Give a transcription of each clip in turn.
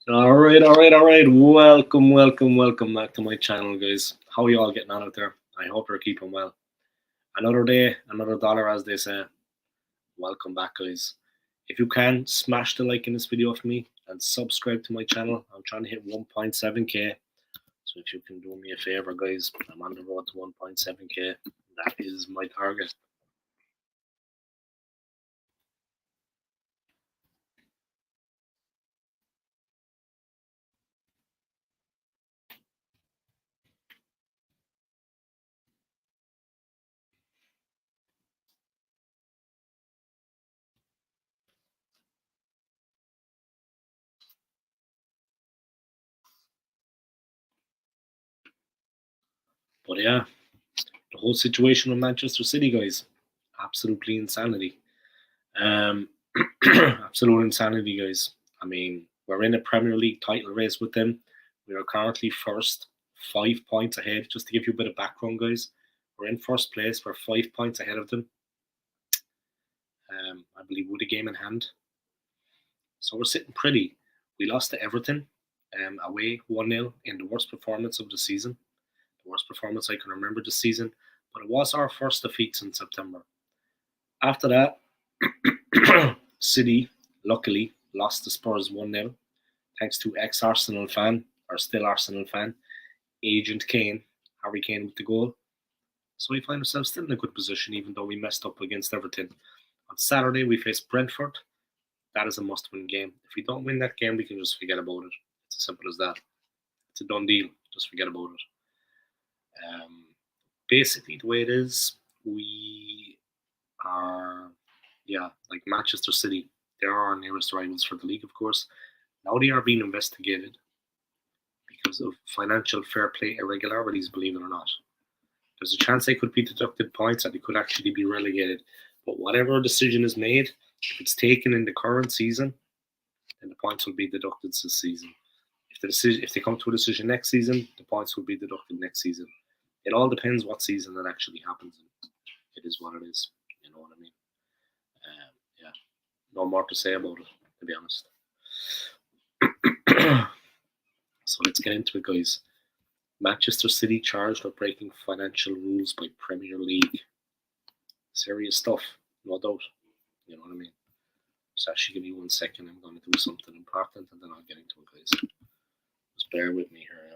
All right. Welcome back to my channel, guys. How are you all getting on out there? I hope you're keeping well. Another day, another dollar, as they say. Welcome back, guys. If you can, smash the like in this video for me and subscribe to my channel. I'm trying to hit 1.7k. So if you can do me a favor, guys, I'm on the road to 1.7k. That is my target. But yeah, the whole situation with Manchester City, guys, absolutely insanity. Um, absolute insanity, guys. I mean, we're in a Premier League title race with them. We are currently first, 5 points ahead. Just to give you a bit of background, guys, we're in first place. We're 5 points ahead of them. I believe with a game in hand. So we're sitting pretty. We lost to Everton away 1-0 in the worst performance of the season. The worst performance I can remember this season. But it was our first defeat since September. After that, City luckily lost to Spurs 1-0, thanks to ex-Arsenal fan, or still Arsenal fan, Agent Kane, Harry Kane with the goal. So we find ourselves still in a good position, even though we messed up against Everton. On Saturday, we face Brentford. That is a must-win game. If we don't win that game, we can just forget about it. It's as simple as that. It's a done deal. Just forget about it. Basically, the way it is, we are, like Manchester City. They are our nearest rivals for the league, of course. Now they are being investigated because of financial fair play irregularities, believe it or not. There's a chance they could be deducted points and they could actually be relegated. But whatever decision is made, if it's taken in the current season, then the points will be deducted this season. If they come to a decision next season, the points will be deducted next season. It all depends what season that actually happens in. It is what it is. You know what I mean? Yeah. No more to say about it, to be honest. So let's get into it, guys. Manchester City charged with breaking financial rules by Premier League. Serious stuff, no doubt. You know what I mean? Just actually give me 1 second. I'm going to do something important and then I'll get into it, guys. Just bear with me here.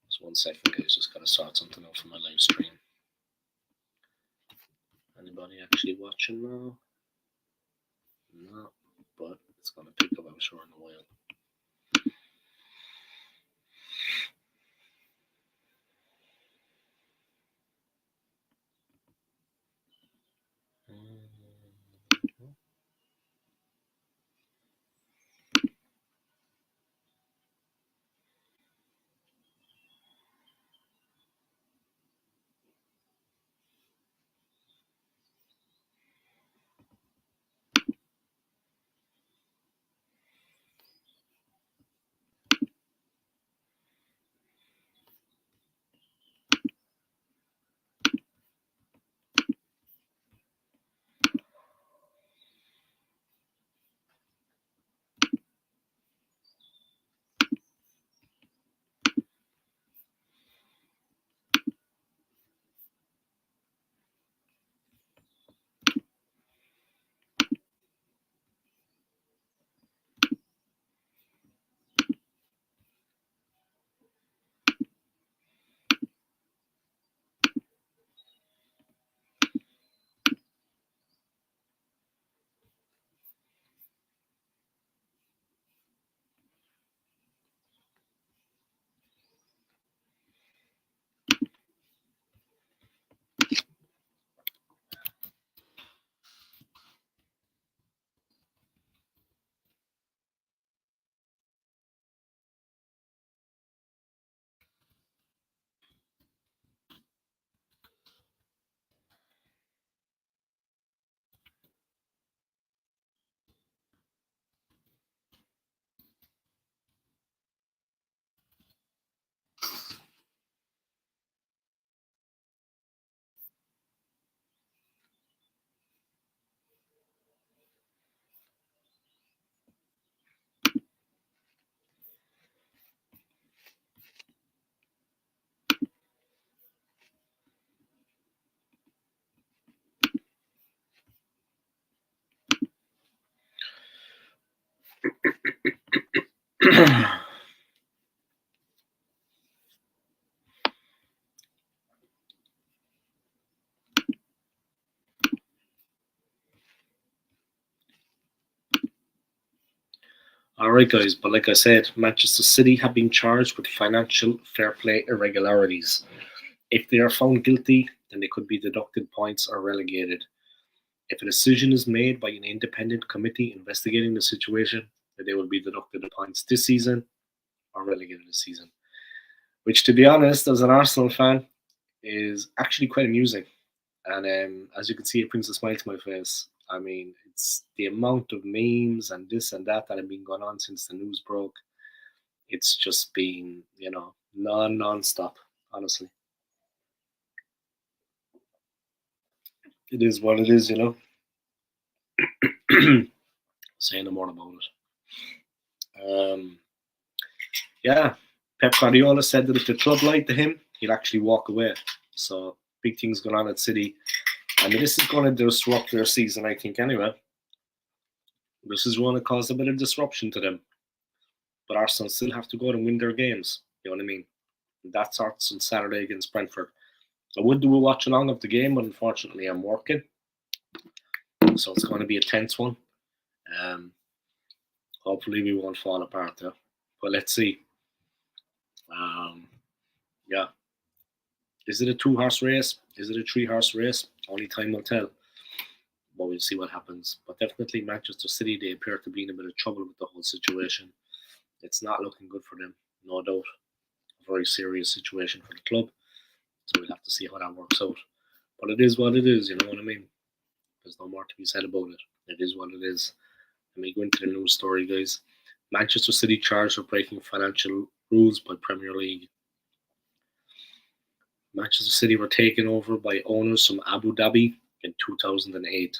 Just 1 second, guys. Just got to sort something out for my live stream. Anybody actually watching now? No, but it's going to pick up, I'm sure, in a while. Alright, guys, but like I said, Manchester City have been charged with financial fair play irregularities. If they are found guilty, then they could be deducted points or relegated. If a decision is made by an independent committee investigating the situation, then they will be deducted the points this season or relegated this season. Which, to be honest, as an Arsenal fan, is actually quite amusing. And as you can see, it brings a smile to my face. I mean, it's the amount of memes and this and that have been going on since the news broke. It's just been, non-stop, honestly. It is what it is, Say no more about it. Yeah, Pep Guardiola said that if the club lied to him, he'd actually walk away. So big things going on at City. I mean, this is going to disrupt their season, I think, anyway. This is going to cause a bit of disruption to them. But Arsenal still have to go and win their games. You know what I mean? That starts on Saturday against Brentford. I would do a watch along of the game, but unfortunately I'm working. So it's going to be a tense one. Hopefully we won't fall apart there. But let's see. Yeah. Is it a 2-horse race? Is it a 3-horse race? Only time will tell. But we'll see what happens. But definitely Manchester City, they appear to be in a bit of trouble with the whole situation. It's not looking good for them, no doubt. A very serious situation for the club. So we'll have to see how that works out. But it is what it is, you know what I mean? There's no more to be said about it. It is what it is. Let me go into the news story, guys. Manchester City charged with breaking financial rules by Premier League. Manchester City were taken over by owners from Abu Dhabi in 2008.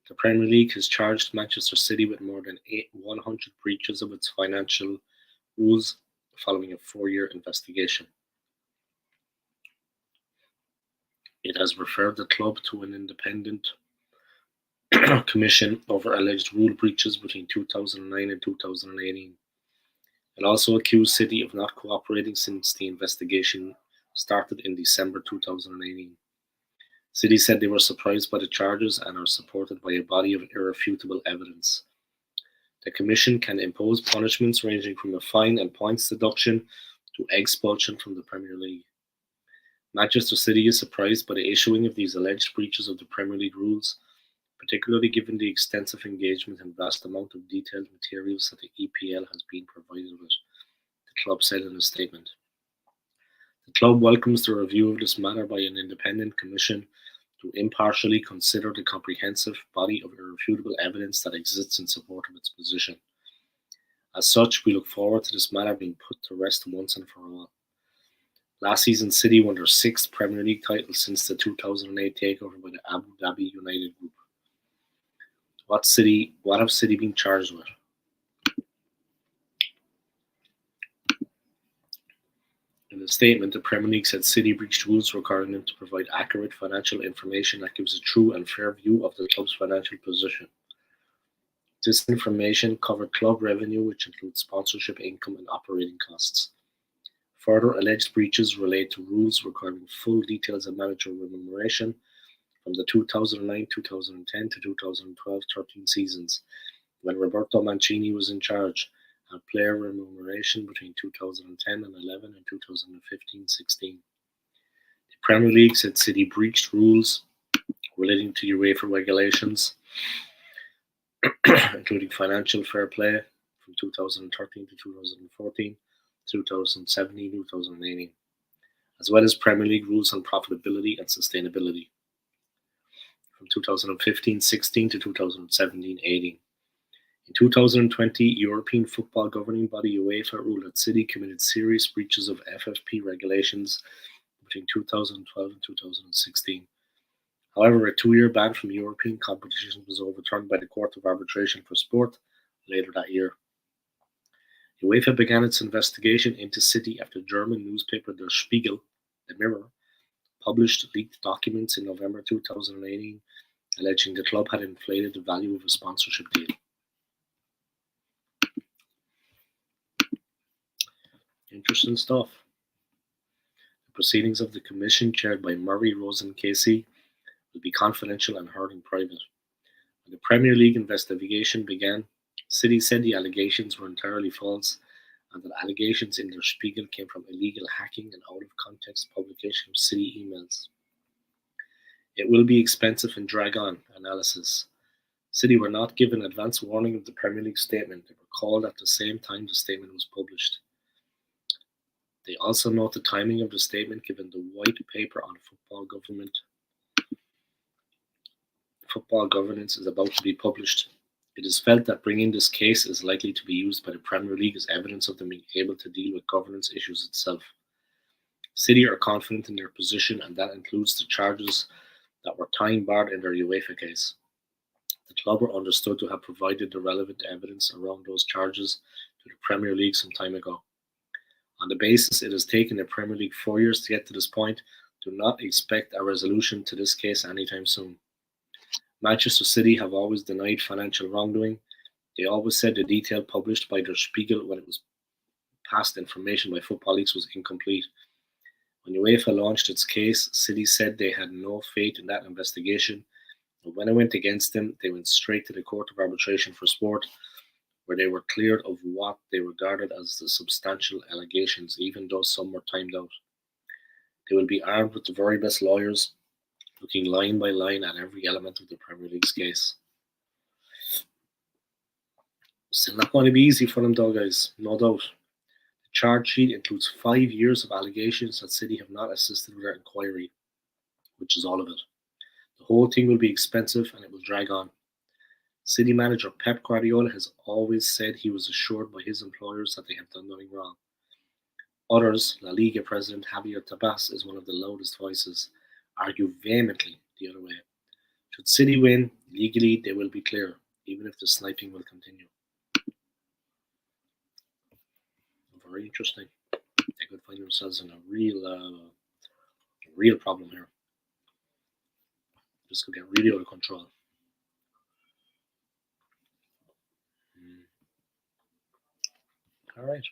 The Premier League has charged Manchester City with more than 100 breaches of its financial rules following a 4-year investigation. It has referred the club to an independent commission over alleged rule breaches between 2009 and 2018. It also accused City of not cooperating since the investigation started in December 2018. City said they were surprised by the charges and are supported by a body of irrefutable evidence. The Commission can impose punishments ranging from a fine and points deduction to expulsion from the Premier League. Manchester City is surprised by the issuing of these alleged breaches of the Premier League rules, particularly given the extensive engagement and vast amount of detailed materials that the EPL has been provided with, the club said in a statement. The club welcomes the review of this matter by an independent commission to impartially consider the comprehensive body of irrefutable evidence that exists in support of its position. As such, we look forward to this matter being put to rest once and for all. Last season, City won their 6th Premier League title since the 2008 takeover by the Abu Dhabi United Group. What have City been charged with? In a statement, the Premier League said City breached rules requiring them to provide accurate financial information that gives a true and fair view of the club's financial position. This information covered club revenue, which includes sponsorship income and operating costs. Further alleged breaches relate to rules requiring full details of manager remuneration from the 2009, 2010 to 2012-13 seasons, when Roberto Mancini was in charge, and player remuneration between 2010 and 11 and 2015-16. The Premier League said City breached rules relating to UEFA regulations, including financial fair play from 2013 to 2014, 2017, 2018, as well as Premier League rules on profitability and sustainability from 2015-16 to 2017-18. In 2020, European football governing body UEFA ruled that City committed serious breaches of FFP regulations between 2012 and 2016. However, a 2-year ban from European competitions was overturned by the Court of Arbitration for Sport later that year. UEFA began its investigation into City after German newspaper Der Spiegel, the Mirror, published leaked documents in November 2018 alleging the club had inflated the value of a sponsorship deal. Interesting stuff. The proceedings of the commission, chaired by Murray Rosen Casey, will be confidential and heard in private. When the Premier League investigation began, City said the allegations were entirely false and that allegations in Der Spiegel came from illegal hacking and out-of-context publication of City emails. It will be expensive and drag on, analysis. City were not given advance warning of the Premier League statement. They were called at the same time the statement was published. They also note the timing of the statement given the white paper on football governance is about to be published. It is felt that bringing this case is likely to be used by the Premier League as evidence of them being able to deal with governance issues itself. City are confident in their position, and that includes the charges that were time-barred in their UEFA case. The club were understood to have provided the relevant evidence around those charges to the Premier League some time ago. On the basis it has taken the Premier League 4 years to get to this point, do not expect a resolution to this case anytime soon. Manchester City have always denied financial wrongdoing. They always said the detail published by Der Spiegel when it was past information by Football Leaks was incomplete. When UEFA launched its case, City said they had no faith in that investigation, and when it went against them, they went straight to the Court of Arbitration for Sport, where they were cleared of what they regarded as the substantial allegations, even though some were timed out. They will be armed with the very best lawyers, looking line by line at every element of the Premier League's case. Still not going to be easy for them though, guys, no doubt. The charge sheet includes 5 years of allegations that City have not assisted with their inquiry, which is all of it. The whole thing will be expensive and it will drag on. City manager Pep Guardiola has always said he was assured by his employers that they have done nothing wrong. Others, La Liga president Javier Tebas is one of the loudest voices, argue vehemently the other way. Should City win, legally they will be clear, even if the sniping will continue. Very interesting. They could find themselves in a real problem here. This could get really out of control. All right.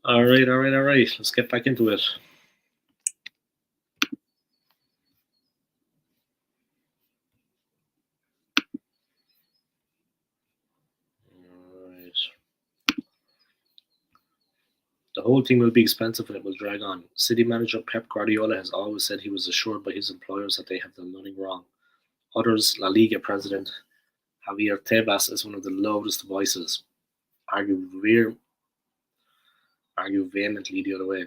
All right. Let's get back into it. All right. The whole thing will be expensive and it will drag on. City manager Pep Guardiola has always said he was assured by his employers that they have done nothing wrong. Others, La Liga president Javier Tebas is one of the loudest voices, argue vehemently the other way.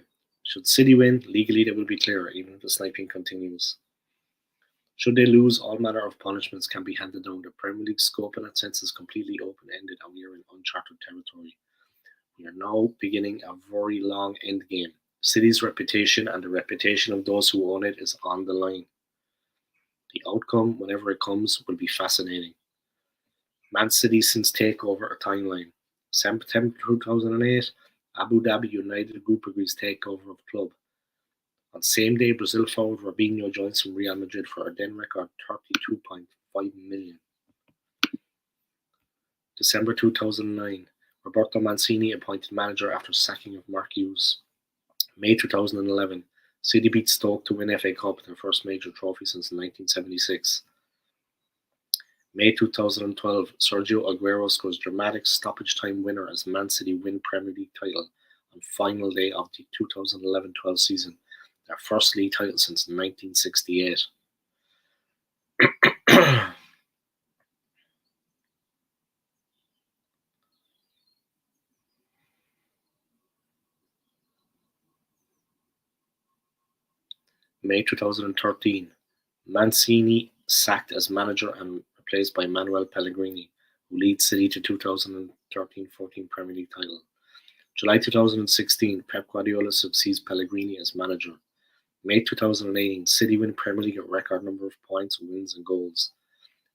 Should City win, legally they will be clear, even if the sniping continues. Should they lose, all manner of punishments can be handed down. The Premier League scope in that sense is completely open-ended, and we are in uncharted territory. We are now beginning a very long end game. City's reputation and the reputation of those who own it is on the line. The outcome, whenever it comes, will be fascinating. Man City since takeover a timeline. September 2008, Abu Dhabi United Group agrees takeover of club. On same day, Brazil forward Robinho joins from Real Madrid for a then record $32.5 million. December 2009, Roberto Mancini appointed manager after sacking of Mark Hughes. May 2011, City beat Stoke to win FA Cup, their first major trophy since 1976. May 2012, Sergio Aguero scores dramatic stoppage time winner as Man City win Premier League title on final day of the 2011-12 season, their first league title since 1968. May 2013, Mancini sacked as manager and replaced by Manuel Pellegrini, who leads City to 2013-14 Premier League title. July 2016, Pep Guardiola succeeds Pellegrini as manager. May 2018, City win Premier League at record number of points, wins and goals.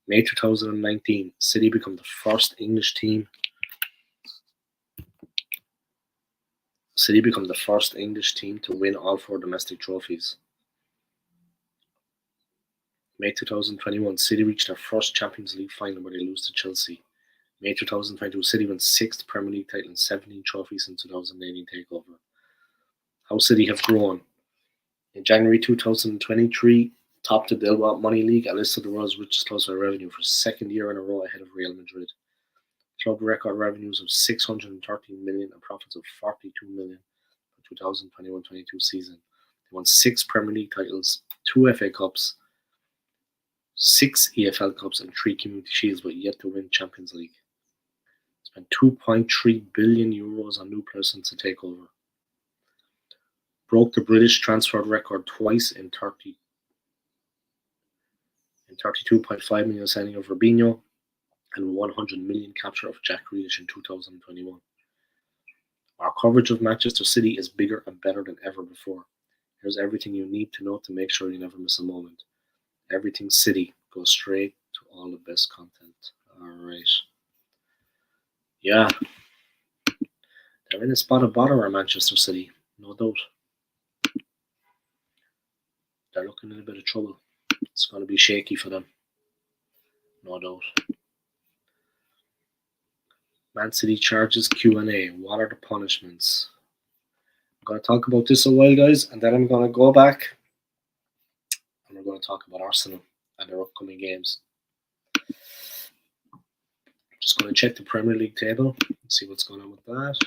May 2019, City become the first English team to win all 4 domestic trophies. May 2021, City reached their first Champions League final where they lose to Chelsea. May 2022, City won 6th Premier League title and 17 trophies in 2018 takeover. How City have grown. In January 2023, topped the Deloitte Money League, a list of the world's richest clubs by revenue for 2nd year in a row ahead of Real Madrid. Club record revenues of $613 million and profits of $42 million for 2021-22 season. They won 6 Premier League titles, 2 FA Cups, 6 EFL Cups and 3 Community Shields, but yet to win Champions League. Spent €2.3 billion on new players since the takeover. Broke the British transfer record twice in 32.5 million signing of Robinho and 100 million capture of Jack Grealish in 2021. Our coverage of Manchester City is bigger and better than ever before. Here's everything you need to know to make sure you never miss a moment. Everything City goes straight to all the best content. Alright. Yeah. They're in a spot of bother at Manchester City, no doubt. They're looking in a bit of trouble. It's going to be shaky for them, no doubt. Man City charges Q&A. What are the punishments? I'm going to talk about this a while, guys, and then I'm going to go back and we're going to talk about Arsenal and their upcoming games. Just going to check the Premier League table and see what's going on with that.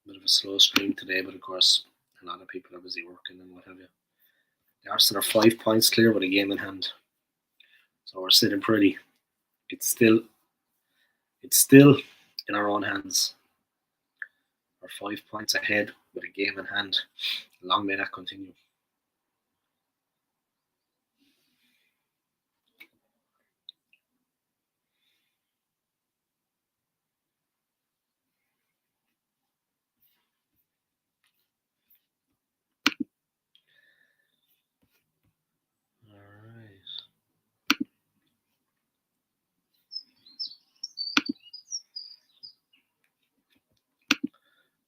Bit of a slow stream today, but of course a lot of people are busy working and what have you. The Arsenal are 5 points clear with a game in hand, so we're sitting pretty. It's still in our own hands. We're 5 points ahead with a game in hand. Long may that continue.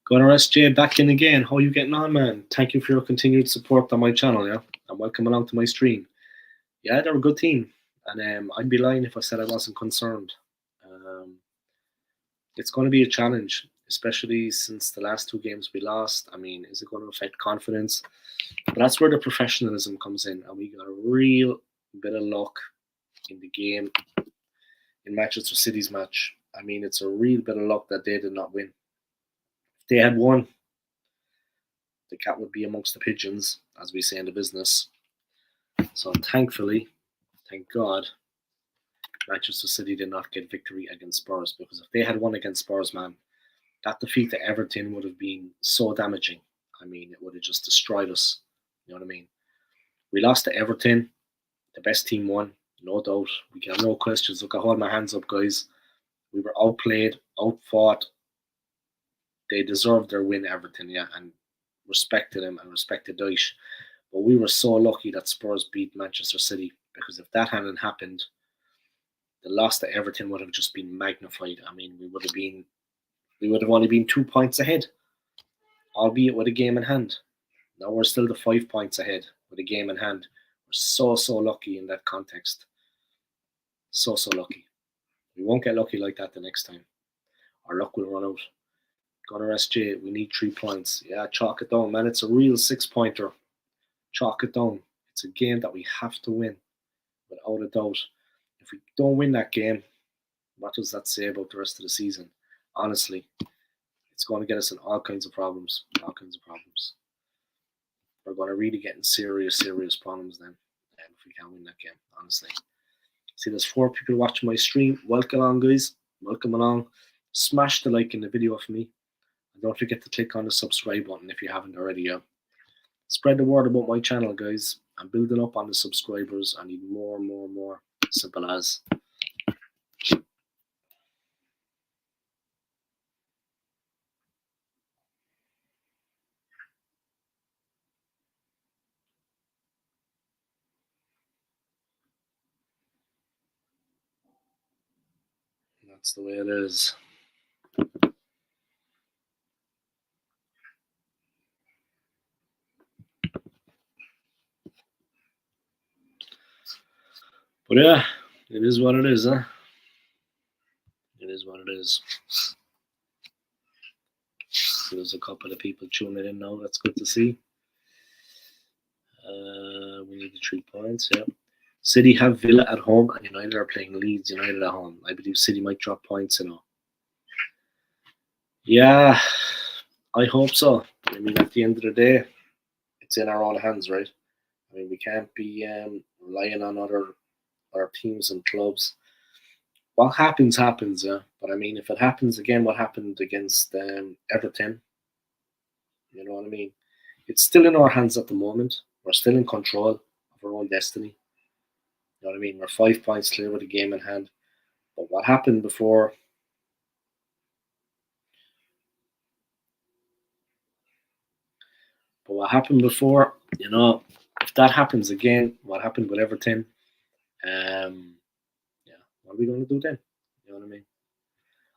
Gunnar SJ back in again. How are you getting on, man? Thank you for your continued support on my channel, yeah? And welcome along to my stream. Yeah, they're a good team. And I'd be lying if I said I wasn't concerned. It's going to be a challenge, especially since the last 2 games we lost. I mean, is it going to affect confidence? But that's where the professionalism comes in. And we got a real bit of luck in the game, in Manchester City's match. I mean, it's a real bit of luck that they did not win. If they had won, the cat would be amongst the pigeons, as we say in the business. So thankfully, thank God, Manchester City did not get victory against Spurs, because if they had won against Spurs, man, That defeat to Everton would have been so damaging. I mean, it would have just destroyed us. You know what I mean? We lost to Everton. The best team won, no doubt. We can have no questions. Look, I hold my hands up, guys. We were outplayed, outfought. They deserved their win, Everton, yeah, and respected them and respected Dyche. But we were so lucky that Spurs beat Manchester City, because if that hadn't happened, the loss to Everton would have just been magnified. I mean, we would have only been 2 points ahead, albeit with a game in hand. Now we're still the 5 points ahead with a game in hand. We're so lucky in that context. So lucky. We won't get lucky like that the next time. Our luck will run out. Gunner SJ, we need 3 points. Yeah, chalk it down, man. It's a real 6 pointer. Chalk it down. It's a game that we have to win, without a doubt. If we don't win that game, what does that say about the rest of the season? Honestly, it's going to get us in all kinds of problems. All kinds of problems. We're going to really get in serious problems then, if we can't win that game, honestly. See, there's 4 people watching my stream. Welcome along, guys. Welcome along. Smash the like in the video for me. And don't forget to click on the subscribe button if you haven't already yet. Spread the word about my channel, guys. I'm building up on the subscribers. I need more. Simple as. That's the way it is. But yeah, it is what it is, huh? It is what it is. So there's a couple of people tuning in now. That's good to see. We need the 3 points, yeah. City have Villa at home and United are playing Leeds United at home. I believe City might drop points, Yeah, I hope so. I mean, at the end of the day, it's in our own hands, right? I mean, we can't be relying on other teams and clubs. What happens, yeah. But I mean, if it happens again, what happened against Everton, you know what I mean? It's still in our hands at the moment. We're still in control of our own destiny. You know what I mean? We're 5 points clear with a game in hand. But what happened before? If that happens again, what happened with Everton? Yeah, what are we going to do then? You know what I mean?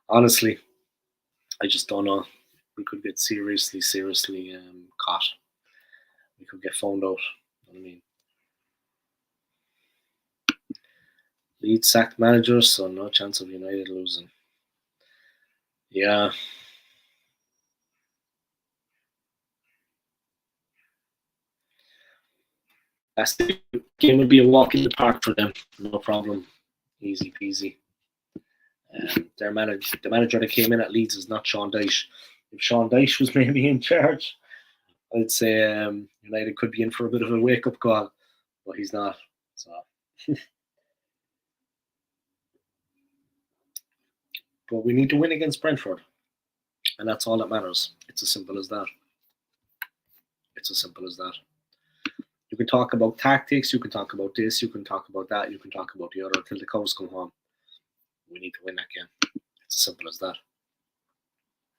Honestly, I just don't know. We could get seriously caught. We could get found out. You know what I mean? Leeds sacked managers, so no chance of United losing. Yeah. That game would be a walk in the park for them. No problem. Easy peasy. The manager that came in at Leeds is not Sean Dyche. If Sean Dyche was maybe in charge, I'd say United could be in for a bit of a wake-up call, but he's not. So, but we need to win against Brentford, and that's all that matters. It's as simple as that. It's as simple as that. You can talk about tactics, you can talk about this, you can talk about that, you can talk about the other until the cows come home. We need to win that game. It's as simple as that.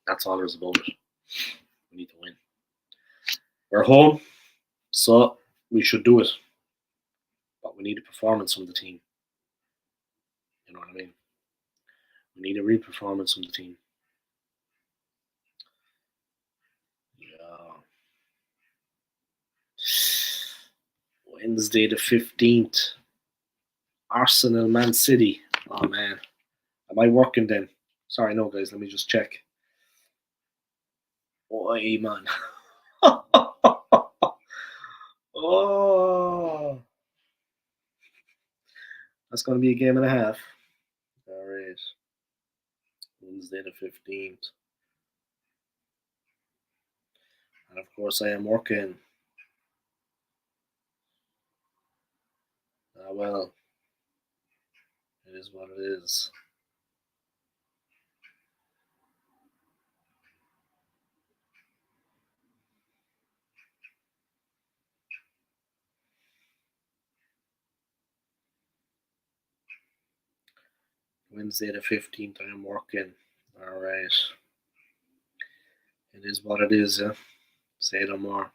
That's all there's about it. We need to win. We're home, so we should do it. But we need a performance from the team. You know what I mean? We need a real performance from the team. Yeah. Wednesday the 15th. Arsenal, Man City. Oh, man. Am I working then? Sorry, no, guys. Let me just check. Oi, man. Oh. That's going to be a game and a half. All right. Wednesday the 15th. And of course, I am working. Ah, well. It is what it is. Wednesday the 15th, I'm working. Alright. It is what it is, yeah. Say no more.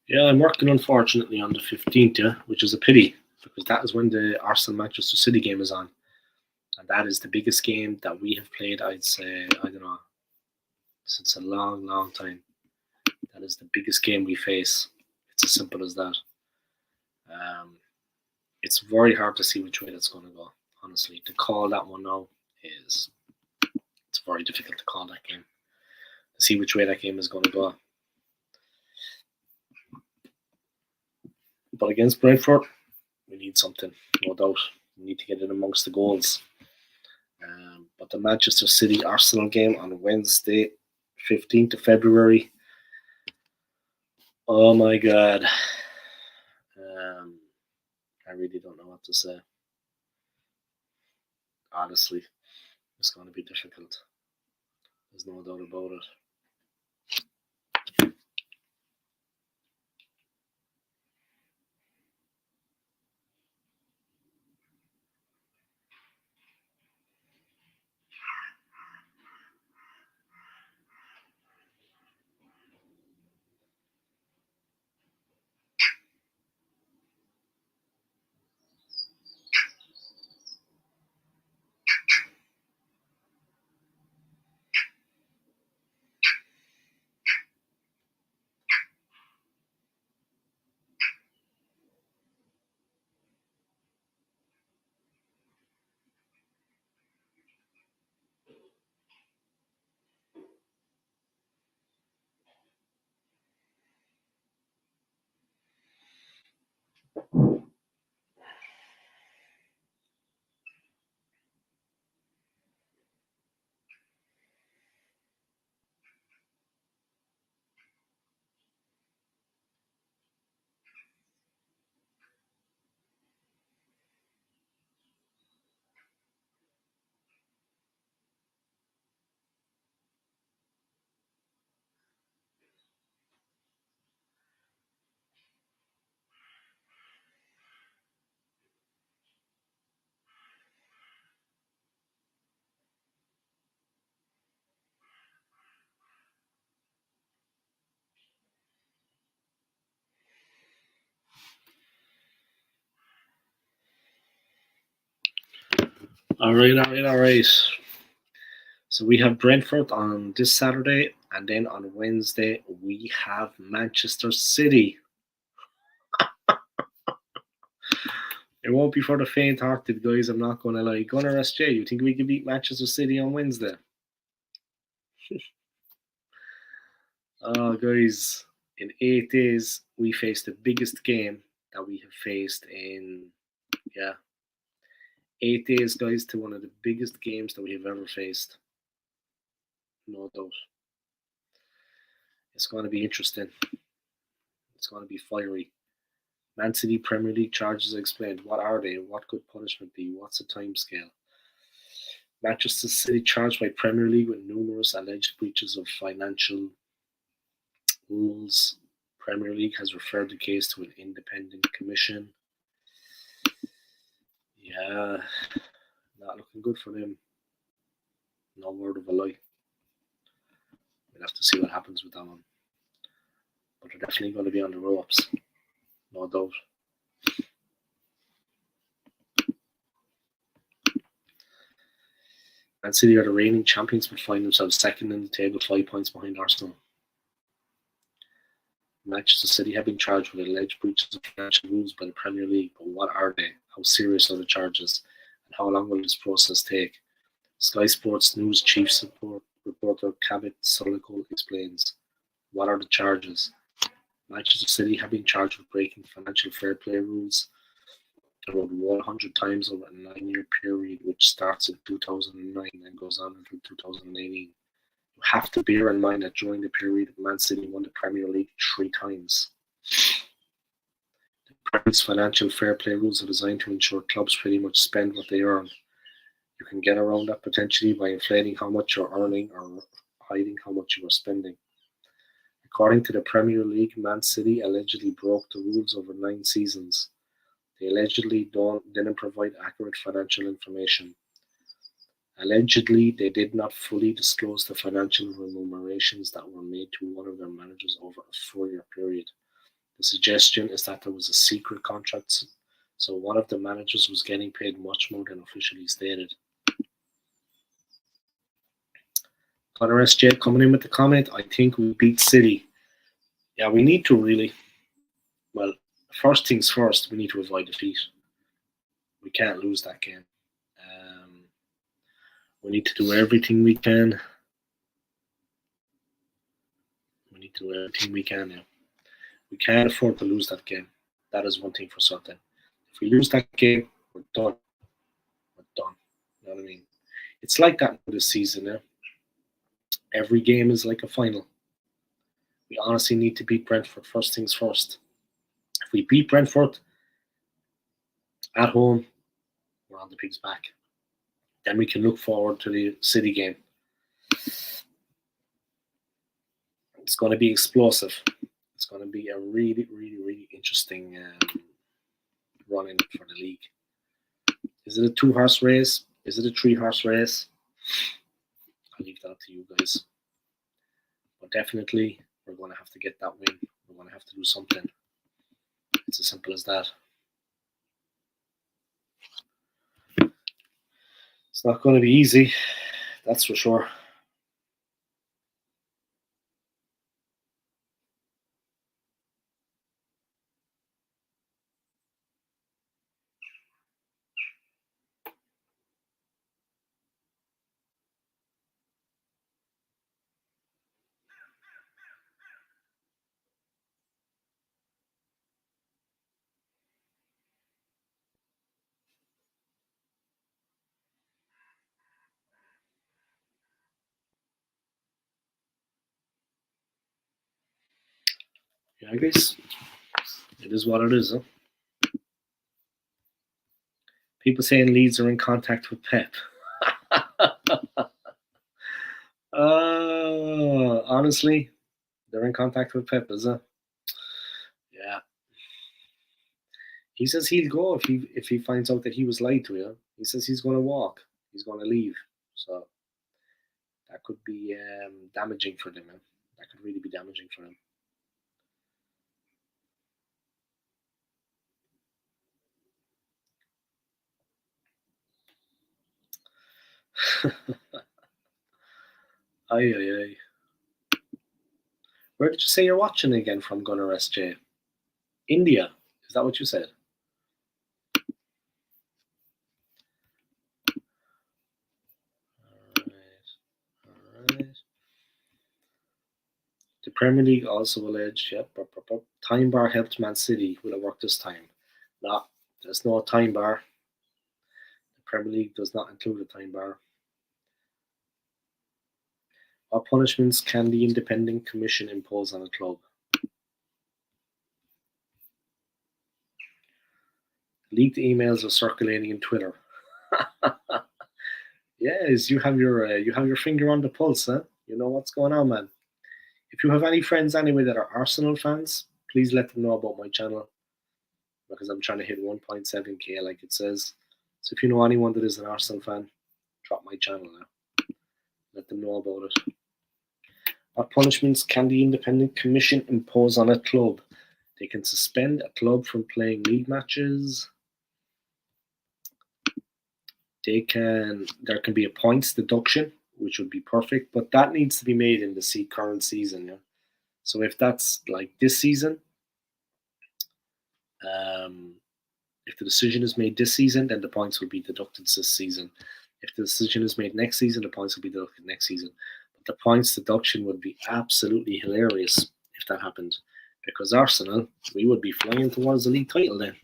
Yeah, I'm working unfortunately on the 15th, yeah, which is a pity because that is when the Arsenal Manchester City game is on. And that is the biggest game that we have played, I'd say, I don't know, since a long, long time. That is the biggest game we face. It's as simple as that. Um, it's very hard to see which way that's going to go, honestly. To call that one now is it's very difficult to call that game. To see which way that game is going to go. But against Brentford, we need something, no doubt. We need to get it amongst the goals. But the Manchester City Arsenal game on Wednesday, 15th of February. Oh my God. I really don't know what to say. Honestly, it's going to be difficult. There's no doubt about it. All right. So we have Brentford on this Saturday, and then on Wednesday we have Manchester City. It won't be for the faint-hearted, guys. I'm not going to lie. Gunnar SJ, you think we can beat Manchester City on Wednesday? Guys, in 8 days we face the biggest game that we have faced in 8 days, guys, to one of the biggest games that we have ever faced. No doubt. It's going to be interesting. It's going to be fiery. Man City Premier League charges explained. What are they? What could punishment be? What's the time scale? Manchester City charged by Premier League with numerous alleged breaches of financial rules. Premier League has referred the case to an independent commission. Yeah, not looking good for them. No word of a lie. We'll have to see what happens with that one. But they're definitely going to be on the ropes. No doubt. Man City are the reigning champions but find themselves second in the table, 5 points behind Arsenal. Manchester City have been charged with alleged breaches of financial rules by the Premier League, but what are they? How serious are the charges? And how long will this process take? Sky Sports News chief reporter Cabot Solikol explains. What are the charges? Manchester City have been charged with breaking financial fair play rules around 100 times over a 9-year period, which starts in 2009 and goes on until 2018. You have to bear in mind that during the period, Man City won the Premier League 3 times. The Practice financial fair play rules are designed to ensure clubs pretty much spend what they earn. You can get around that potentially by inflating how much you're earning or hiding how much you are spending. According to the Premier League, Man City allegedly broke the rules over 9 seasons. They allegedly didn't provide accurate financial information. Allegedly, they did not fully disclose the financial remunerations that were made to one of their managers over a 4-year period. The suggestion is that there was a secret contract, so one of the managers was getting paid much more than officially stated. Connor SJ coming in with the comment, I think we beat City. Yeah, we need to really. Well, first things first, we need to avoid defeat. We can't lose that game. We need to do everything we can. We need to do everything we can now. We can't afford to lose that game. That is one thing for certain. If we lose that game, we're done. We're done. You know what I mean? It's like that this season now. Every game is like a final. We honestly need to beat Brentford first things first. If we beat Brentford at home, we're on the pig's back. Then we can look forward to the City game. It's going to be explosive. It's going to be a really, really, really interesting run-in for the league. Is it a 2-horse race? Is it a 3-horse race? I'll leave that to you guys. But definitely, we're going to have to get that win. We're going to have to do something. It's as simple as that. It's not going to be easy, that's for sure. Yeah, I guess it is what it is. Huh? People saying Leeds are in contact with Pep. Honestly, they're in contact with Pep, is it? Yeah. He says he'll go if he finds out that he was lied to. Yeah. He says he's going to walk. He's going to leave. So that could be damaging for them. Man. That could really be damaging for them. Aye, aye, aye. Where did you say you're watching again from, Gunnar SJ? India. Is that what you said? Alright. The Premier League also alleged, time bar helped Man City. Will it work this time? No, there's no time bar. The Premier League does not include a time bar. What punishments can the independent commission impose on a club? Leaked emails are circulating in Twitter. Yes, you have your finger on the pulse, huh? You know what's going on, man. If you have any friends anyway that are Arsenal fans, please let them know about my channel because I'm trying to hit 1.7k like it says. So if you know anyone that is an Arsenal fan, drop my channel now. Let them know about it. What punishments can the independent commission impose on a club? They can suspend a club from playing league matches. There can be a points deduction, which would be perfect, but that needs to be made in the current season. Yeah. So if that's like this season, if the decision is made this season, then the points will be deducted this season. If the decision is made next season, the points will be deducted next season. But the points deduction would be absolutely hilarious if that happened, because Arsenal, we would be flying towards the league title then.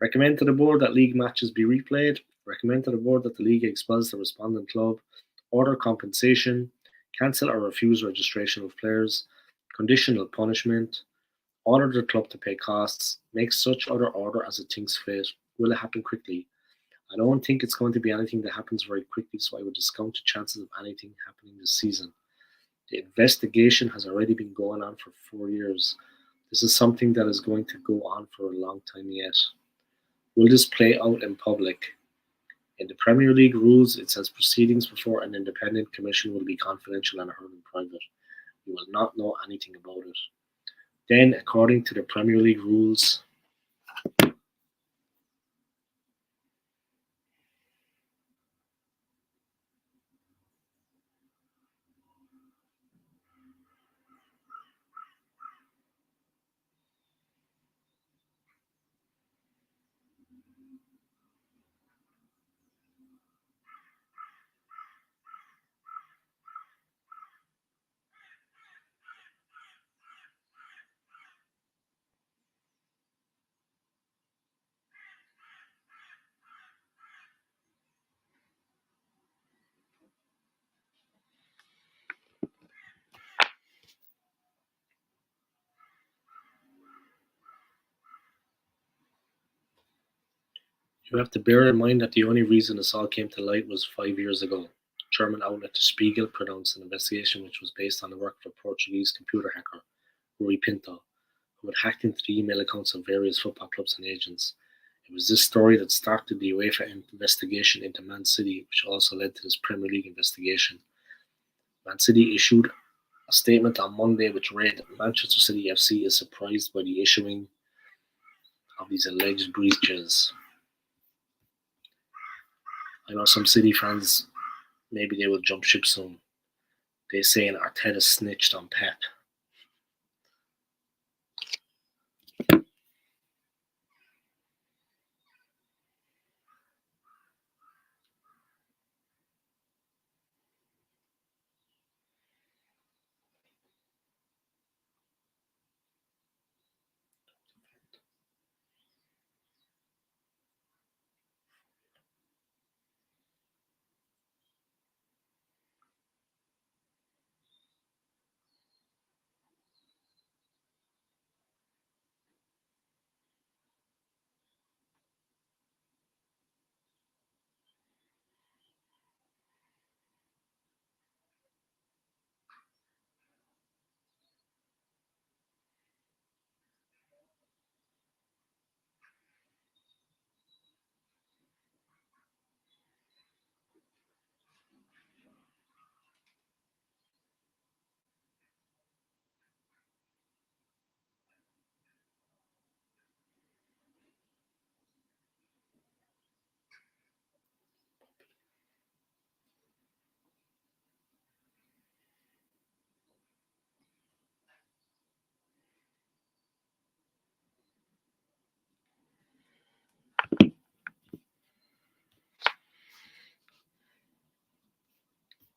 Recommend to the board that league matches be replayed. Recommend to the board that the league expels the respondent club. Order compensation. Cancel or refuse registration of players. Conditional punishment. order the club to pay costs, make such other order as it thinks fit. Will it happen quickly? I don't think it's going to be anything that happens very quickly, so I would discount the chances of anything happening this season. The investigation has already been going on for 4 years. This is something that is going to go on for a long time yet. Will this play out in public? In the Premier League rules, it says proceedings before an independent commission will be confidential and heard in private. You will not know anything about it. Then, according to the Premier League rules, you have to bear in mind that the only reason this all came to light was 5 years ago. German outlet Der Spiegel pronounced an investigation which was based on the work of a Portuguese computer hacker, Rui Pinto, who had hacked into the email accounts of various football clubs and agents. It was this story that started the UEFA investigation into Man City, which also led to this Premier League investigation. Man City issued a statement on Monday which read, Manchester City FC is surprised by the issuing of these alleged breaches. I know some City fans, maybe they will jump ship soon. They say an Arteta snitched on Pep.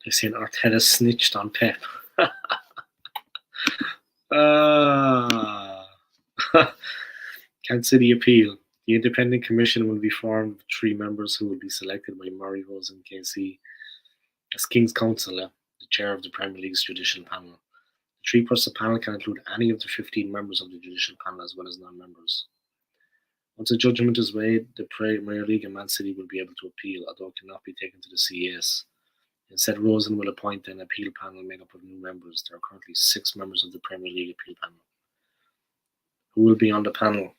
They say an Arteta snitched on Pep. Ah. Can City appeal? The independent commission will be formed of 3 members who will be selected by Murray Rose and KC as King's Counsel, the chair of the Premier League's judicial panel. The 3-person panel can include any of the 15 members of the judicial panel as well as non-members. Once a judgment is made, the Premier League and Man City will be able to appeal, although it cannot be taken to the CAS. Instead, Rosen will appoint an appeal panel made up of new members. There are currently 6 members of the Premier League appeal panel. Who will be on the panel?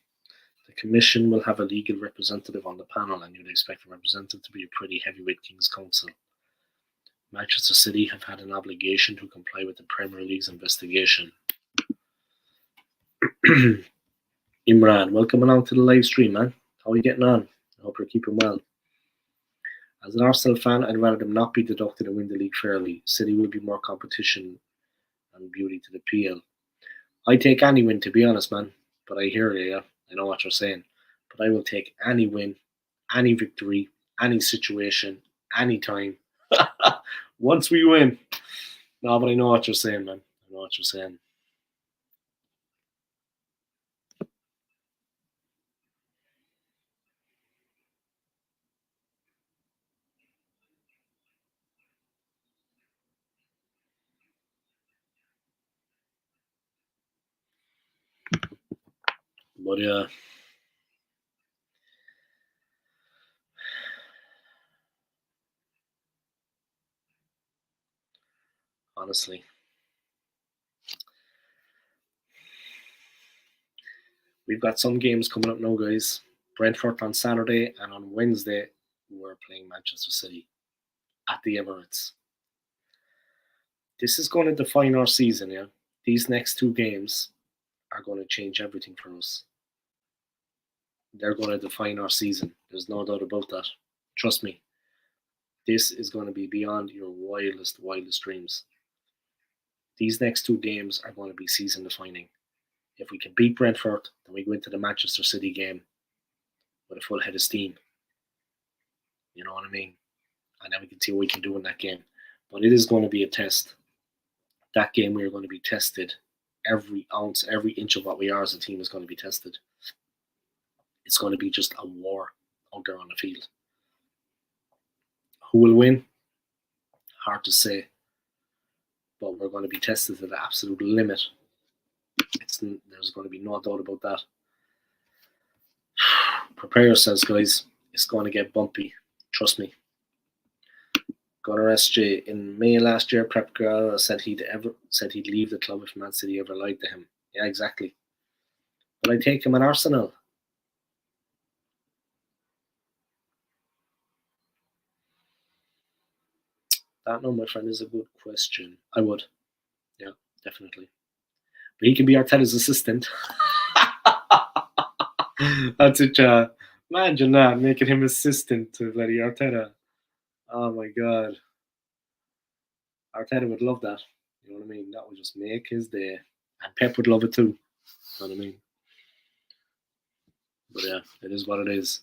The Commission will have a legal representative on the panel, and you'd expect the representative to be a pretty heavyweight King's Counsel. Manchester City have had an obligation to comply with the Premier League's investigation. Imran, welcome along to the live stream, man. How are you getting on? I hope you're keeping well. As an Arsenal fan, I'd rather them not be deducted and win the league fairly. City will be more competition and beauty to the PL. I take any win, to be honest, man. But I hear you, yeah. I know what you're saying. But I will take any win, any victory, any situation, any time. Once we win. No, but I know what you're saying, man. I know what you're saying. But yeah, honestly, we've got some games coming up now, guys. Brentford on Saturday, and on Wednesday we're playing Manchester City at the Emirates. This is going to define our season. Yeah, these next two games are going to change everything for us. They're going to define our season. There's no doubt about that. Trust me. This is going to be beyond your wildest dreams. These next two games are going to be season defining. If we can beat Brentford, then we go into the Manchester City game with a full head of steam. You know what I mean? And then we can see what we can do in that game. But it is going to be a test. That game we are going to be tested. Every ounce, every inch of what we are as a team is going to be tested. It's going to be just a war out there on the field. Who will win? Hard to say. But we're going to be tested to the absolute limit. There's going to be no doubt about that. Prepare yourselves, guys. It's going to get bumpy. Trust me. Gunnar SJ in May last year, Pep Guardiola said he'd leave the club if Man City ever lied to him. Yeah, exactly. But I take him at Arsenal. That, no, my friend, is a good question. I would. Yeah, definitely. But he can be Arteta's assistant. That's it, imagine that, making him assistant to bloody Arteta. Oh my god. Arteta would love that. You know what I mean? That would just make his day. And Pep would love it too. You know what I mean? But yeah, it is what it is.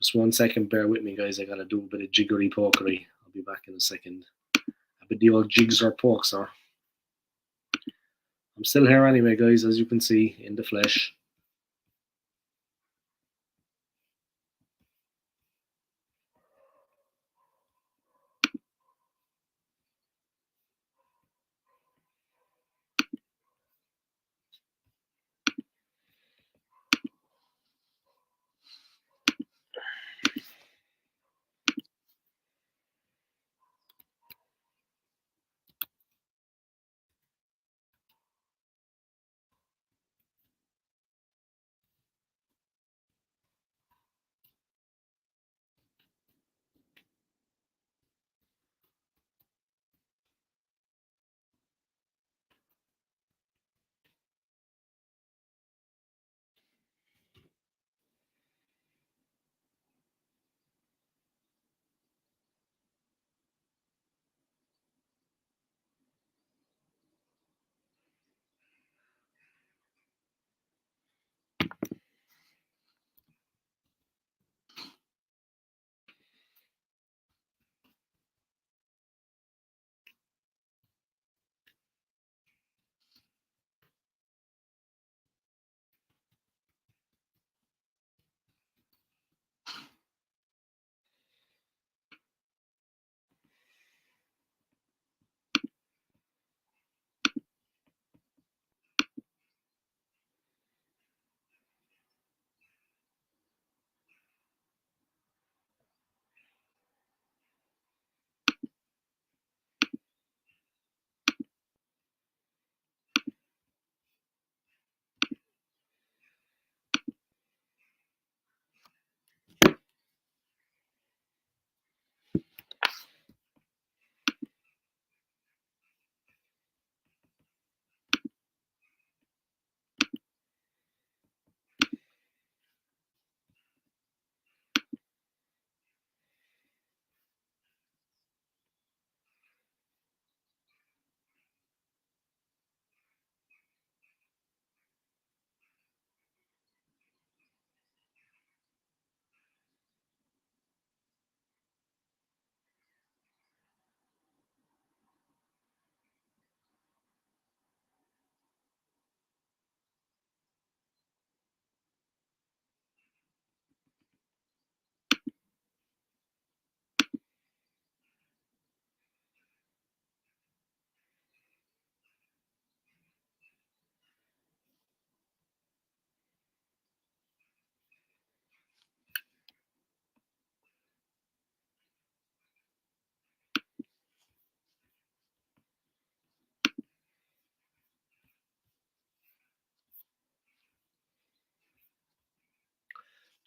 Just 1 second, bear with me, guys. I gotta do a bit of jiggery pokery. I'll be back in a second. A bit the old jigs or pokes, or I'm still here anyway, guys, as you can see, in the flesh.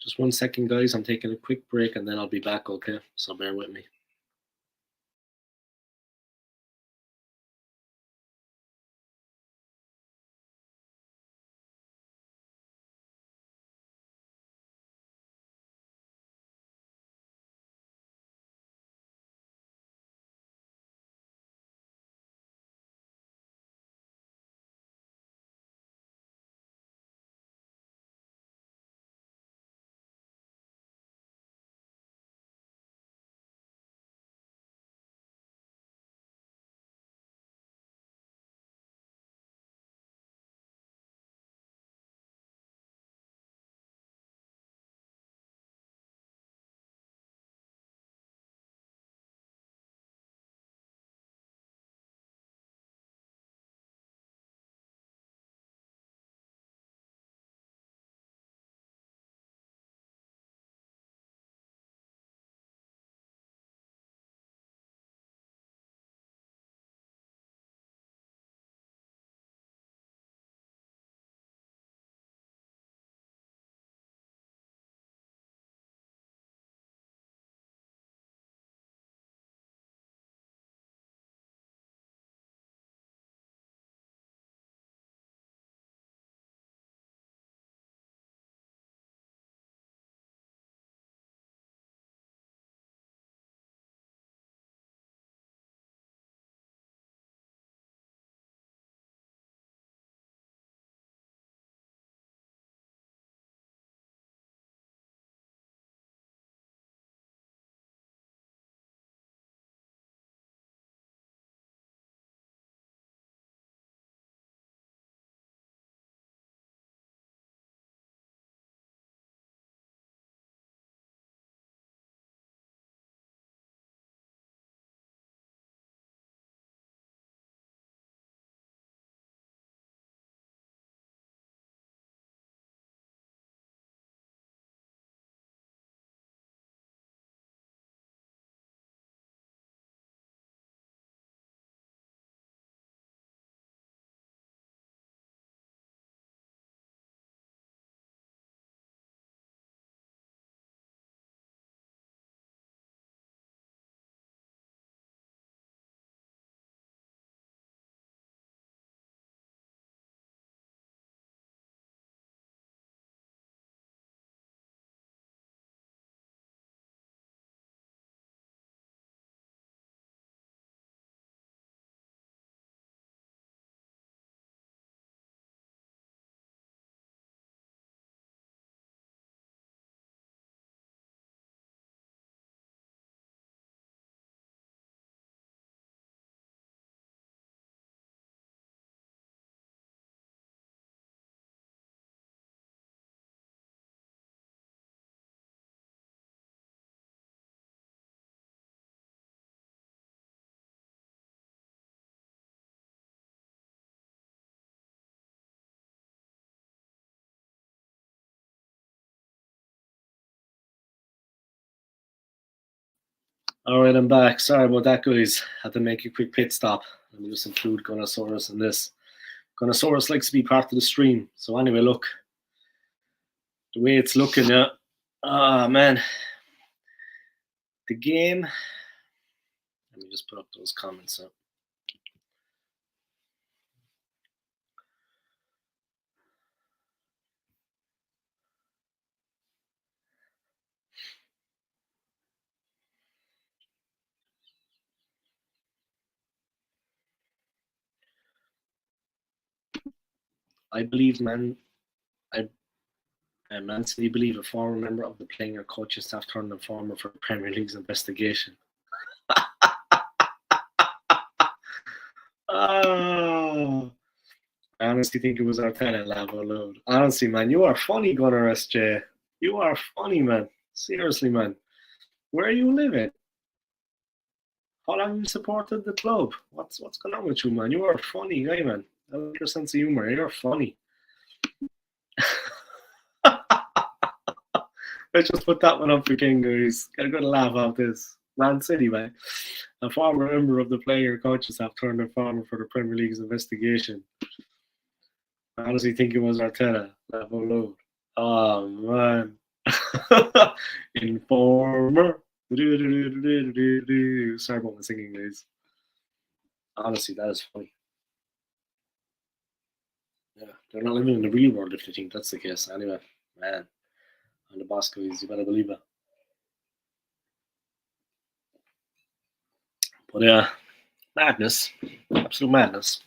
Just 1 second, guys. I'm taking a quick break and then I'll be back, okay? So bear with me. All right, I'm back. Sorry about that, guys. Had to make a quick pit stop. Let me just include Gunnosaurus in this. Gunnosaurus likes to be part of the stream. So anyway, look, the way it's looking now. Ah, man. The game. Let me just put up those comments up. I believe, man, Man City believe a former member of the playing or coaching staff turned informer for the Premier League's investigation. Oh, I honestly think it was Arteta, laugh out loud. Honestly, man, you are funny, Gunnar SJ. You are funny, man. Seriously, man. Where are you living? How long have you supported the club? What's going on with you, man? You are a funny guy, man. I like your sense of humor. You're funny. Let's just put that one up for King, guys. Get a good laugh out this. Man City, man. A former member of the player coaches have turned informer for the Premier League's investigation. I honestly think it was Arteta. Laugh out loud. Oh, man. Informer. Sorry about my singing, guys. Honestly, that is funny. Yeah, they're not living in the real world if they think that's the case. Anyway, man, I'm the boss, guys. You better believe it. But yeah, madness, absolute madness.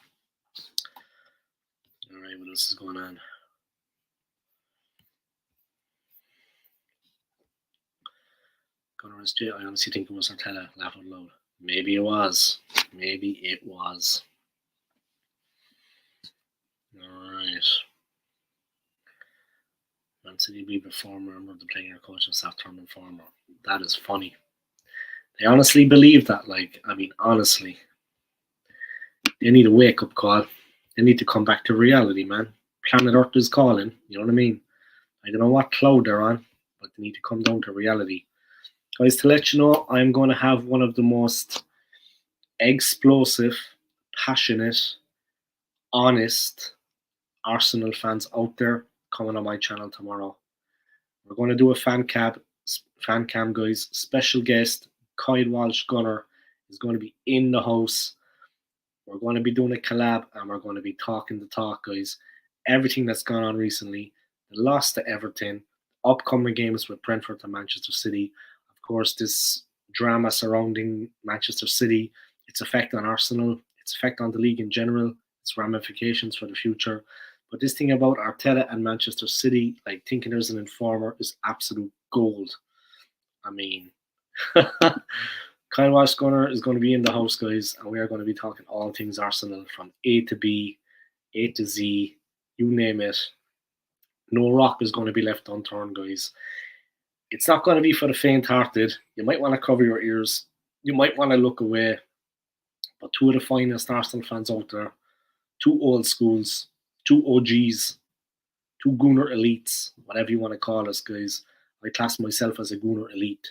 All right, what else is going on? Gunnar SJ, I honestly think it was Arteta. Laugh out loud. Maybe it was. Maybe it was. All right. Man City be the former member of the player, coach, and staff term informer. That is funny. They honestly believe that. Like, I mean, honestly, they need a wake up call. They need to come back to reality, man. Planet Earth is calling. You know what I mean? I don't know what cloud they're on, but they need to come down to reality. Guys, to let you know, I'm going to have one of the most explosive, passionate, honest Arsenal fans out there coming on my channel tomorrow. We're going to do a fan cam, guys. Special guest Kyle Walsh Gunner is going to be in the house. We're going to be doing a collab and we're going to be talking the talk, guys. Everything that's gone on recently, the loss to Everton, upcoming games with Brentford and Manchester City. Of course, this drama surrounding Manchester City, its effect on Arsenal, its effect on the league in general, its ramifications for the future. But this thing about Arteta and Manchester City, like thinking there's an informer, is absolute gold. I mean, Kyle Walsh Gunner is going to be in the house, guys, and we are going to be talking all things Arsenal from A to B, A to Z, you name it. No rock is going to be left unturned, guys. It's not going to be for the faint-hearted. You might want to cover your ears. You might want to look away. But two of the finest Arsenal fans out there, two old schools, two OGs, two Gooner elites, whatever you want to call us, guys. I class myself as a Gooner elite.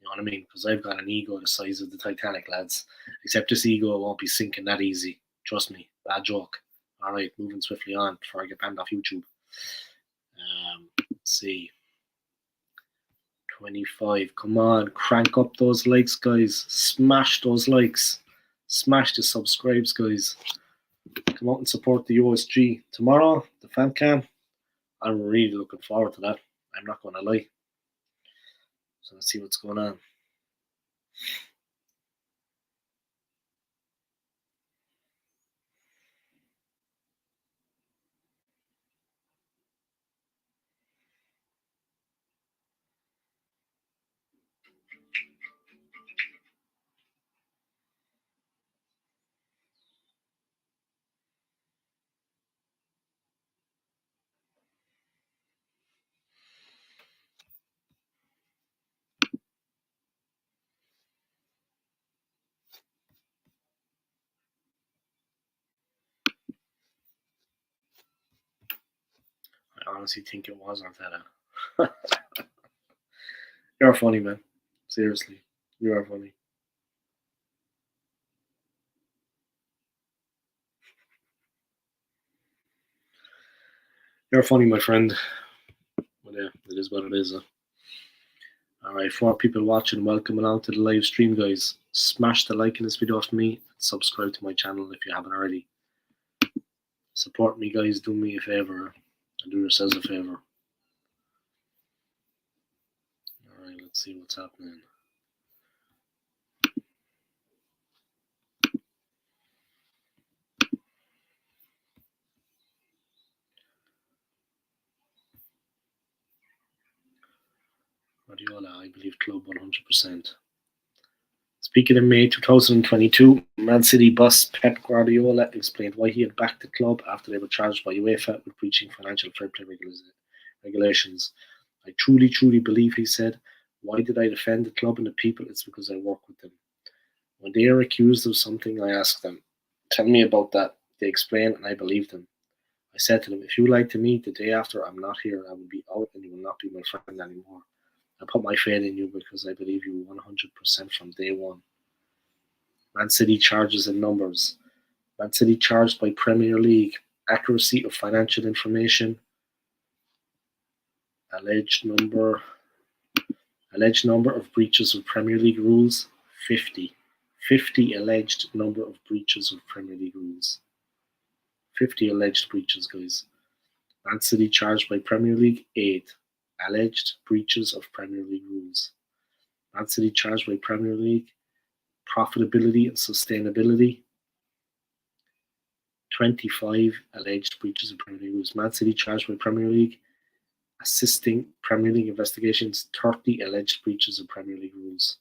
You know what I mean? Because I've got an ego the size of the Titanic, lads. Except this ego won't be sinking that easy. Trust me. Bad joke. All right, moving swiftly on before I get banned off YouTube. Let's see. 25. Come on, crank up those likes, guys. Smash those likes. Smash the subscribes, guys. Come out and support the OSG. Tomorrow, the fan cam. I'm really looking forward to that. I'm not going to lie. So let's see what's going on. I honestly think it was Arteta. You're funny, man. Seriously. You are funny. You're funny, my friend. But yeah, it is what it is. Alright, for people watching, welcome along to the live stream, guys. Smash the like in this video for me and subscribe to my channel if you haven't already. Support me, guys. Do me a favor and do yourselves a favor. Alright, let's see what's happening. Guardiola, I believe club 100%. Speaking in May 2022, Man City boss Pep Guardiola explained why he had backed the club after they were charged by UEFA with breaching financial fair play regulations. I truly, truly believe, he said, why did I defend the club and the people? It's because I work with them. When they are accused of something, I ask them, tell me about that. They explain and I believe them. I said to them, if you lied to me the day after I'm not here, I will be out and you will not be my friend anymore. I put my faith in you because I believe you 100% from day one. Man City charges in numbers. Man City charged by Premier League. Accuracy of financial information. Alleged number of breaches of Premier League rules, 50. 50 alleged number of breaches of Premier League rules. 50 alleged breaches, guys. Man City charged by Premier League, 8 alleged breaches of Premier League rules. Man City charged by Premier League profitability and sustainability, 25 alleged breaches of Premier League rules. Man City charged by Premier League assisting Premier League investigations, 30 alleged breaches of Premier League rules.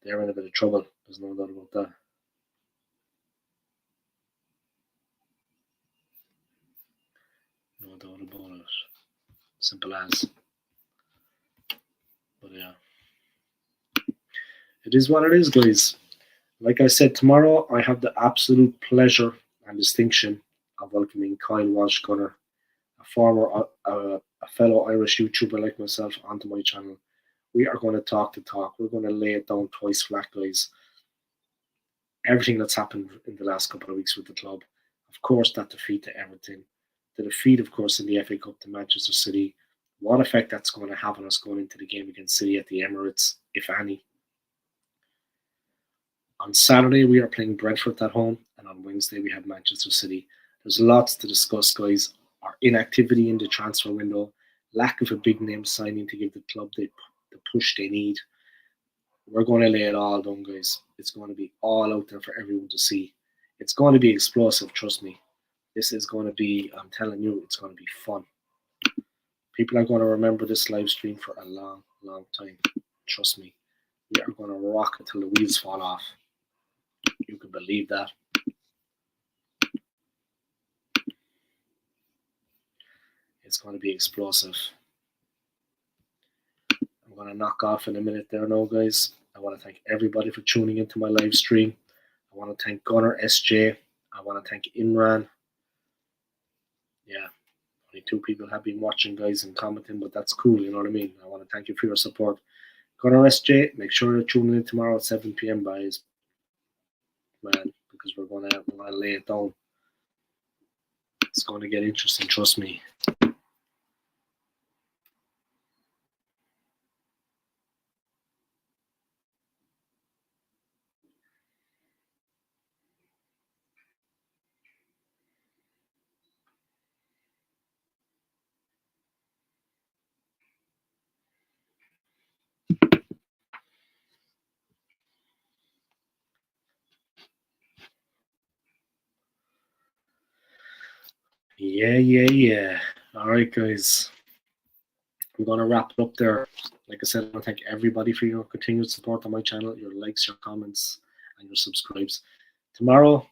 They're in a bit of trouble. There's no doubt about that. No doubt about it. Simple as. But yeah. It is what it is, guys. Like I said, tomorrow I have the absolute pleasure and distinction of welcoming Kyle Walsh-Gunner, a fellow Irish YouTuber like myself, onto my channel. We are going to talk the talk. We're going to lay it down twice flat, guys. Everything that's happened in the last couple of weeks with the club. Of course, that defeat to Everton. The defeat, of course, in the FA Cup to Manchester City. What effect that's going to have on us going into the game against City at the Emirates, if any. On Saturday, we are playing Brentford at home, and on Wednesday, we have Manchester City. There's lots to discuss, guys. Our inactivity in the transfer window, lack of a big name signing to give the club the push they need. We're going to lay it all down, guys. It's going to be all out there for everyone to see. It's going to be explosive, trust me. This is going to be, I'm telling you, it's going to be fun. People are going to remember this live stream for a long, long time. Trust me. We are going to rock it till the wheels fall off. You can believe that. It's going to be explosive. I'm going to knock off in a minute there now, guys. I want to thank everybody for tuning into my live stream. I want to thank Gunnar SJ. I want to thank Imran. Yeah, only 2 people have been watching, guys, and commenting, but that's cool, you know what I mean? I want to thank you for your support. Gunnar SJ, make sure you're tuning in tomorrow at 7 p.m, guys. Man, because we're going to lay it down. It's going to get interesting, trust me. Yeah. All right, guys. I'm going to wrap it up there. Like I said, I want to thank everybody for your continued support on my channel, your likes, your comments, and your subscribes. Tomorrow,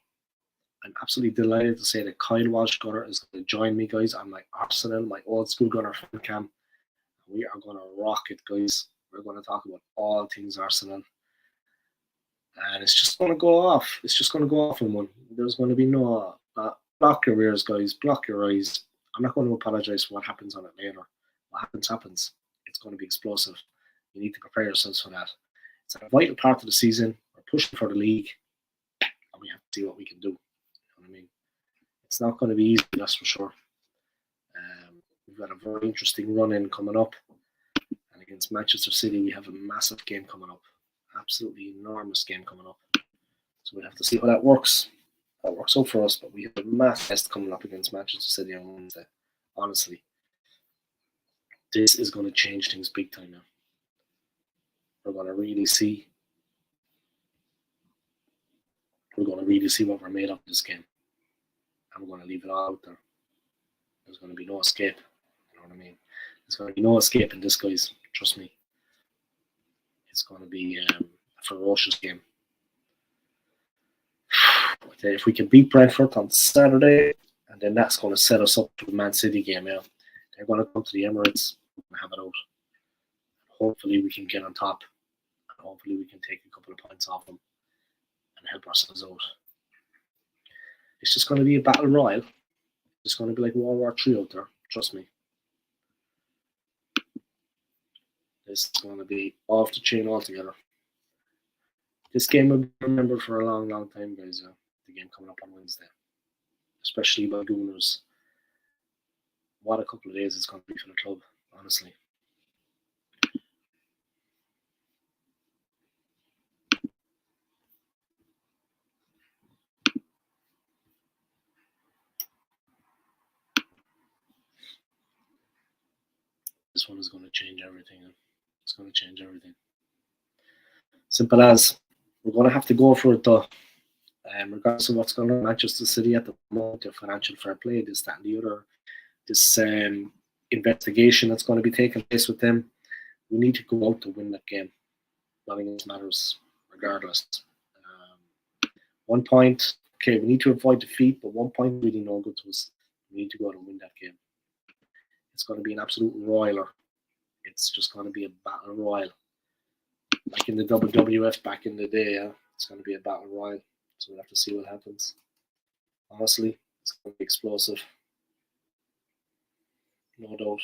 I'm absolutely delighted to say that Kyle Walsh-Gunner is going to join me, guys, on my Arsenal, my old school Gunner fan cam. We are going to rock it, guys. We're going to talk about all things Arsenal. And it's just going to go off. It's just going to go off in one. There's going to be no... block your ears, guys. Block your eyes. I'm not going to apologize for what happens on it later. What happens. It's going to be explosive. You need to prepare yourselves for that. It's a vital part of the season. We're pushing for the league. And we have to see what we can do. You know what I mean? It's not going to be easy, that's for sure. We've got a very interesting run-in coming up. And against Manchester City, we have a massive game coming up. Absolutely enormous game coming up. So we'll have to see how that works. That works out for us, but we have a massive test coming up against Manchester City on Wednesday. Honestly. This is going to change things big time now. We're going to really see what we're made of this game. And we're going to leave it all out there. There's going to be no escape. You know what I mean? There's going to be no escape in this, guys. Trust me. It's going to be a ferocious game. But if we can beat Brentford on Saturday, and then that's going to set us up for the Man City game. Yeah, they're going to come to the Emirates and have it out. Hopefully, we can get on top. And hopefully, we can take a couple of points off them and help ourselves out. It's just going to be a battle royal. It's going to be like World War III out there. Trust me. This is going to be off the chain altogether. This game will be remembered for a long, long time, guys. The game coming up on Wednesday. Especially by Gooners. what a couple of days it's going to be for the club, honestly. This one is going to change everything. It's going to change everything. Simple as. We're going to have to go for it though. Regardless of what's going on in Manchester City at the moment, their financial fair play, this, that, and the other, this investigation that's going to be taking place with them, we need to go out to win that game. Nothing else matters, regardless. 1 point, okay, we need to avoid defeat, but 1 point really no good to us. We need to go out and win that game. It's going to be an absolute roiler. It's just going to be a battle royal. Like in the WWF back in the day, yeah? It's going to be a battle royal. So we'll have to see what happens. Honestly, it's going to be explosive. No doubt.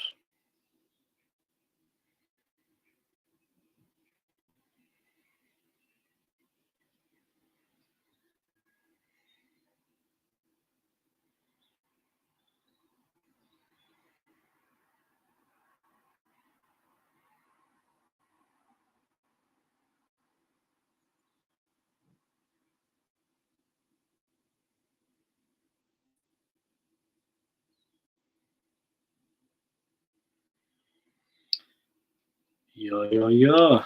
Yeah.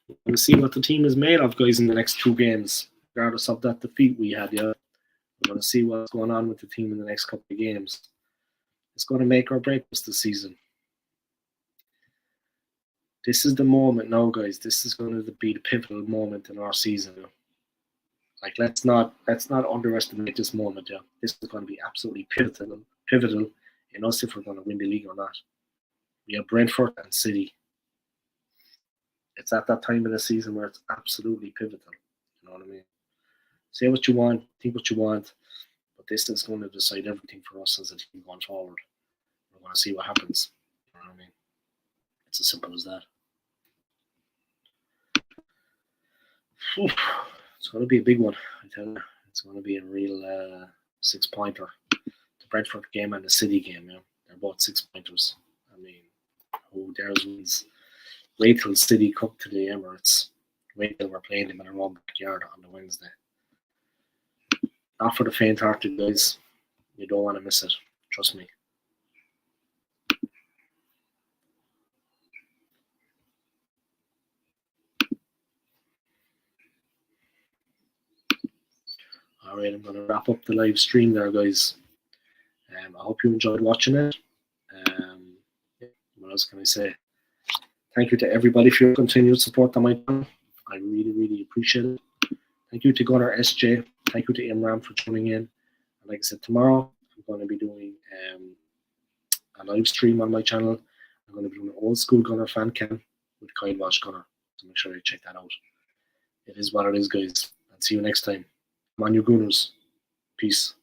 We're going to see what the team is made of, guys, in the next 2 games. Regardless of that defeat we had, yeah. We're going to see what's going on with the team in the next couple of games. It's going to make or break us this season. This is the moment now, guys. This is going to be the pivotal moment in our season. Yeah. Like, let's not underestimate this moment. Yeah, this is going to be absolutely pivotal in us if we're going to win the league or not. We have Brentford and City. It's at that time of the season where it's absolutely pivotal. You know what I mean? Say what you want, think what you want, but this is going to decide everything for us as a team going forward. We're going to see what happens. You know what I mean? It's as simple as that. Oof. It's going to be a big one, I tell you. It's going to be a real 6-pointer. The Brentford game and the City game, yeah. They're both 6-pointers. I mean, who dares wins? Wait till City come to the Emirates. Wait till we're playing them in our own backyard on the Wednesday. Not for the faint-hearted, guys. You don't want to miss it. Trust me. All right, I'm going to wrap up the live stream there, guys. I hope you enjoyed watching it. What else can I say? Thank you to everybody for your continued support on my channel. I really, really appreciate it. Thank you to Gunnar SJ. Thank you to Imran for tuning in. And like I said, tomorrow I'm going to be doing a live stream on my channel. I'm going to be doing an old school Gunnar fan cam with Kyle Walsh Gunnar. So make sure you check that out. It is what it is, guys. And see you next time. Come on, you Gunners. Peace.